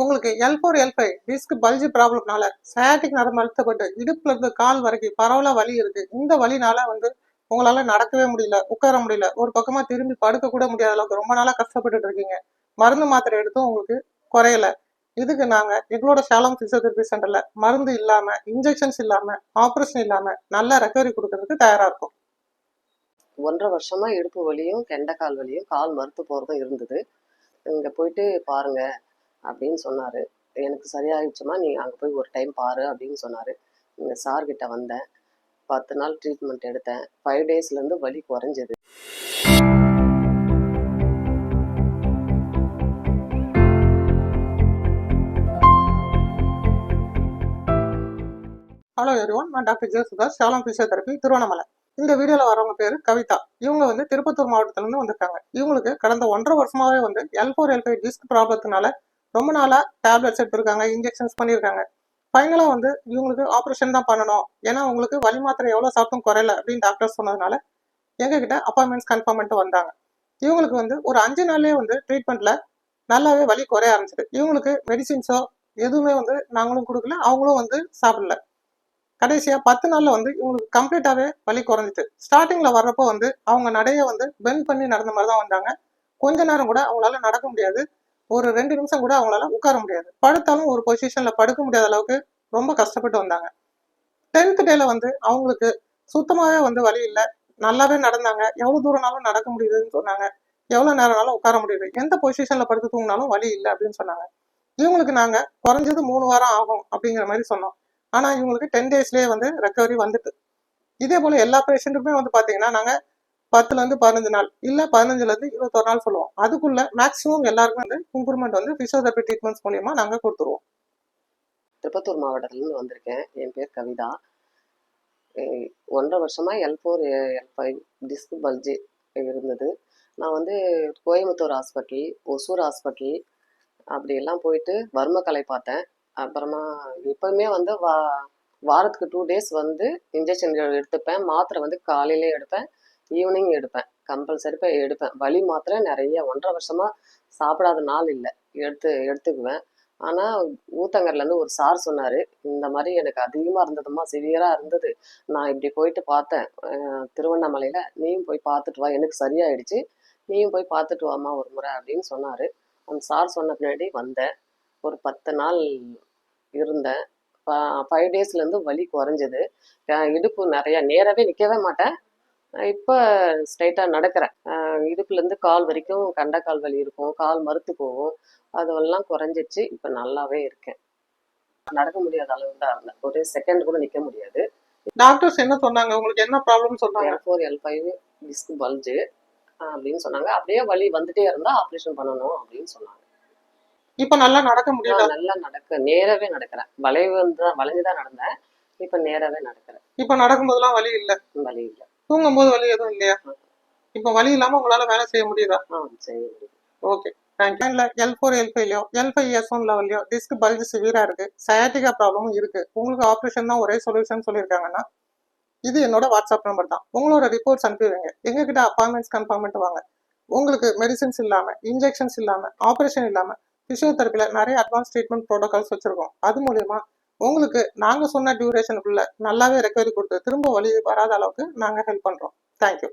உங்களுக்கு L4 L5 disk bulge ப்ராப்ளம்னால sciatic நரம்பு அழுத்தப்பட்டு இடுப்புல இருந்து கால் வரைக்கும் பரவலா வலி இருக்கு. இந்த வலினால உங்களால நடக்கவே முடியல, உட்கார முடியல, ஒரு பக்கமா திரும்பி படுக்க கூட முடியாத அளவுக்கு ரொம்ப நாளா கஷ்டப்பட்டுட்டு இருக்கீங்க. மருந்து மாத்திரை எடுத்தும் உங்களுக்கு குறையல. இதுக்கு நாங்க எங்களோட ஷாலம் பிசியோதெரபி சென்டர்ல மருந்து இல்லாம, இன்ஜெக்ஷன்ஸ் இல்லாம, ஆபரேஷன் இல்லாம நல்ல ரெக்கவரி கொடுக்கறதுக்கு தயாரா இருக்கும். 1.5 வருஷமா இடுப்பு வலியும் கெண்டைக்கால் வலியும் கால் மறுத்து போறதும் இருந்தது. இங்க போயிட்டு பாருங்க அப்படின்னு சொன்னாரு. எனக்கு சரியாயிடுச்சுமா, நீ அங்க போய் ஒரு டைம் பாரு அப்படின்னு சொன்னாரு. இங்க சார் கிட்ட வந்தேன். 10 நாள் ட்ரீட்மெண்ட் எடுத்தேன். 5 டேஸ்ல இருந்து வலி குறைஞ்சது. ஹலோ எவ்ரிவன், நான் doctor J Sudhas, Shalom physiotherapy, Tiruvannamalai. இந்த வீடியோல வரவங்க பேரு கவிதா. இவங்க திருப்பத்தூர் மாவட்டத்துல இருந்து வந்திருக்காங்க. இவங்களுக்கு கடந்த 1.5 வருஷமாவே L4 L5 டிஸ்க் ப்ராப்ளத்தினால ரொம்ப நாளா டேப்லெட்ஸ் எடுத்திருக்காங்க, இன்ஜெக்ஷன்ஸ் பண்ணியிருக்காங்க. ஃபைனலா இவங்களுக்கு ஆப்ரேஷன் தான் பண்ணணும், ஏன்னா உங்களுக்கு வலி மாத்திரை எவ்வளவு சாப்பிட்டும் குறையல அப்படின்னு டாக்டர் சொன்னதுனால எங்ககிட்ட அப்பாயின்மெண்ட்ஸ் கன்ஃபார்ம் பண்ணிட்டு வந்தாங்க. இவங்களுக்கு ஒரு 5 நாள்லயே ட்ரீட்மெண்ட்ல நல்லாவே வலி குறைய ஆரம்பிச்சது. இவங்களுக்கு மெடிசின்ஸோ எதுவுமே நாங்களும் கொடுக்கல, அவங்களும் சாப்பிடல. கடைசியா 10 நாள்ல இவங்களுக்கு கம்ப்ளீட்டாவே வலி குறைஞ்சிட்டு. ஸ்டார்டிங்ல வர்றப்போ அவங்க நடைய பெண்ட் பண்ணி நடந்த மாதிரி தான் வந்தாங்க. கொஞ்ச நேரம் கூட அவங்களால நடக்க முடியாது, ஒரு 2 நிமிஷம் கூட அவங்களால உட்கார முடியாது, படுத்தாலும் ஒரு பொசிஷன்ல படுக்க முடியாத அளவுக்கு ரொம்ப கஷ்டப்பட்டு வந்தாங்க. 10th டேல அவங்களுக்கு சுத்தமாவே வலி இல்லை, நல்லாவே நடந்தாங்க. எவ்வளவு தூரம்னாலும் நடக்க முடியுதுன்னு சொன்னாங்க, எவ்வளவு நேரம்னாலும் உட்கார முடியுது, எந்த பொசிஷன்ல படுத்து தூங்கினாலும் வலி இல்லை அப்படின்னு சொன்னாங்க. இவங்களுக்கு நாங்க குறைஞ்சது 3 வாரம் ஆகும் அப்படிங்கிற மாதிரி சொன்னோம். ஆனா இவங்களுக்கு 10 டேஸ்லயே ரெக்கவரி வந்துட்டு. இதே போல எல்லா பேஷண்ட்டுக்குமே பாத்தீங்கன்னா நாங்க 10ல இருந்து 15 நாள் இல்ல 15ல இருந்து 21 நாள் சொல்லுவோம். அதுக்குள்ள மேக்சிமம் எல்லாருக்கும் இம்ப்ரூவ்மெண்ட் பிசியோதெரபி ட்ரீட்மெண்ட்ஸ் மூலியமா நாங்க கொடுத்துருவோம். திருப்பத்தூர் மாவட்டத்துல இருந்து வந்திருக்கேன். என் பேர் கவிதா. 1.5 வருஷமா L4 L5 டிஸ்க் பல்ஜி இருந்தது. நான் கோயம்புத்தூர் ஹாஸ்பிட்டல், ஒசூர் ஹாஸ்பிட்டல் அப்படியெல்லாம் போயிட்டு வர்மக்கலை பார்த்தேன். அப்புறமா இப்பவுமே வாரத்துக்கு 2 டேஸ் இன்ஜெக்ஷன் எடுத்துப்பேன். மாத்திரை காலையிலே எடுப்பேன், ஈவினிங் எடுப்பேன், கம்பல்சரி போய் எடுப்பேன். வலி மாத்திரை நிறைய 1.5 வருஷமா சாப்பிடாத நாள் இல்லை, எடுத்துக்குவேன். ஆனால் ஊத்தங்கர்லேருந்து ஒரு சார் சொன்னார், இந்த மாதிரி எனக்கு அதிகமாக இருந்ததுமா, சிவியராக இருந்தது, நான் இப்படி போயிட்டு பார்த்தேன் திருவண்ணாமலையில், நீயும் போய் பார்த்துட்டு வா, எனக்கு சரியாயிடுச்சு, நீயும் போய் பார்த்துட்டு வாமா ஒரு முறை அப்படின்னு சொன்னார். அந்த சார் சொன்ன பின்னாடி வந்தேன். ஒரு 10 நாள் இருந்தேன். 5 டேஸ்லேருந்து வலி குறைஞ்சது. இடுப்பு நிறையா நேராகவே நிற்கவே மாட்டேன். இப்போ ஸ்ட்ரைட்டாக நடக்கிறேன். இடுப்புலேருந்து கால் வரைக்கும் கண்டைக்கால் வலி இருக்கும், கால் மறுத்து போகும், அதெல்லாம் குறைஞ்சிச்சு. இப்போ நல்லாவே இருக்கேன். நடக்க முடியாத அளவு தான் இருந்தேன், ஒரு செகண்ட் கூட நிற்க முடியாது. டாக்டர்ஸ் என்ன சொன்னாங்க, உங்களுக்கு என்ன ப்ராப்ளம் சொன்னாங்க? L4 L5 டிஸ்க் பல்ஜு அப்படின்னு சொன்னாங்க. அப்படியே வலி வந்துட்டே இருந்தா ஆப்ரேஷன் பண்ணணும் அப்படின்னு சொன்னாங்க. இப்ப நல்லா நடக்க முடியல? நல்லா நேராவே நடக்கிறேன். வளைஞ்சுதான் நடந்தேன், இப்ப நேராவே நடக்கிறேன். இப்ப நடக்கும்போதெல்லாம் வலி இல்ல? வலி இல்ல. தூங்கும் போது வலி எதுவும் இல்லையா? இப்ப வலி இல்லாம உங்களால வேலை செய்ய முடியுதா? செய்ய முடியும். ஓகே, L4 L5லயோ L5 S1 லெவல்லயோ டிஸ்க் பல்ஜ் சிவியரா இருக்கு, சயாட்டிகா ப்ராப்ளமும் இருக்கு, உங்களுக்கு ஆப்ரேஷன் தான் ஒரே சொல்யூஷன் சொல்லியிருக்காங்கன்னா இது என்னோட வாட்ஸ்அப் நம்பர் தான். உங்களோட ரிப்போர்ட்ஸ் அனுப்பி வைங்க, எங்ககிட்ட அப்பாயின்மெண்ட்ஸ் கன்ஃபார்ம் பண்ணிட்டு வாங்க. உங்களுக்கு மெடிசின்ஸ் இல்லாம, இன்ஜெக்ஷன்ஸ் இல்லாம, ஆப்ரேஷன் இல்லாம பிசியோதெரபில நிறைய அட்வான்ஸ் ட்ரீட்மெண்ட் ப்ரோட்டோகால்ஸ் வச்சிருக்கோம். அது மூலியமா உங்களுக்கு நாங்க சொன்ன டியூரேஷனுக்குள்ள நல்லாவே ரெக்கவரி கொடுத்து திரும்ப வலி வராத அளவுக்கு நாங்க ஹெல்ப் பண்றோம். தேங்க்யூ.